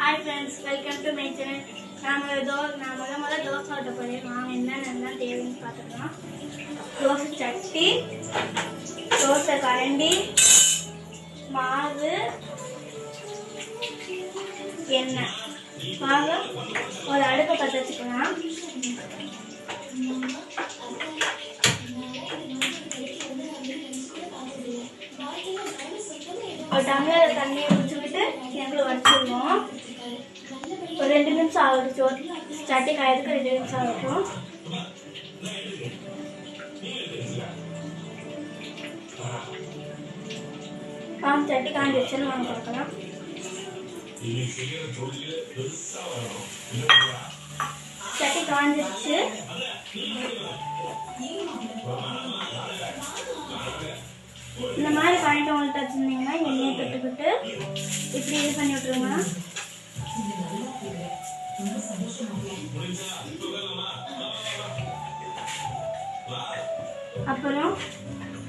Hi friends, welcome to my channel. நான் முதல்ல தோசை ஊத்த போறேன். நான் என்னென்ன தேவைன்னு பார்த்துக்கலாம். தோசை சட்டி, தோசை கரண்டி, மாவு, எண்ணெய். வாங்க ஒரு அடுப்பை பற்ற வச்சுக்கலாம். ஒரு டம்ளர் தண்ணியை ஊற்றிக்கிட்டு கிணறு வச்சுருவோம். ஒரு 2 நிமிஷம் ஆகட்டும். சட்டி காயத்துக்கு 2 நிமிஷம் ஆகட்டும். சட்டி காஞ்சி வச்சுன்னு வாங்க பார்க்கலாம். சட்டி காஞ்சிருச்சு. இந்த மாதிரி காய்ட்டவங்கள்ட்ட வச்சுருந்தீங்கன்னா எண்ணெயை தொட்டுக்கிட்டு இப்படி இது பண்ணி விட்டுருங்க. அப்புறம்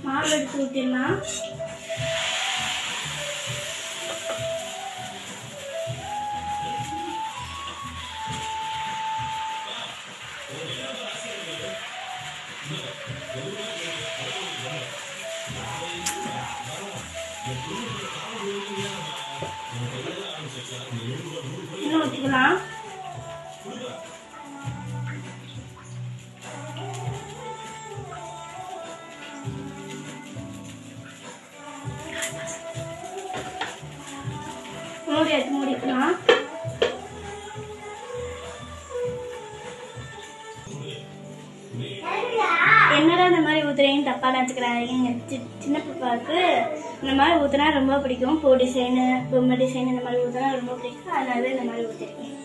மாவு எடுத்து ஊற்றிடலாம். இன்னும் ஊற்றிக்கலாம். மூடி எடுத்து மூடிக்கலாம். என்னடா இந்த மாதிரி ஊத்துறேன்னு தப்பா நினச்சிக்கிறாங்க. சின்ன பாப்பாவுக்கு இந்த மாதிரி ஊற்றினா ரொம்ப பிடிக்கும். பூ டிசைனு, பொம்மை டிசைன் இந்த மாதிரி ஊற்றினா ரொம்ப பிடிக்கும். அதனால இந்த மாதிரி ஊற்றிருக்கேன்.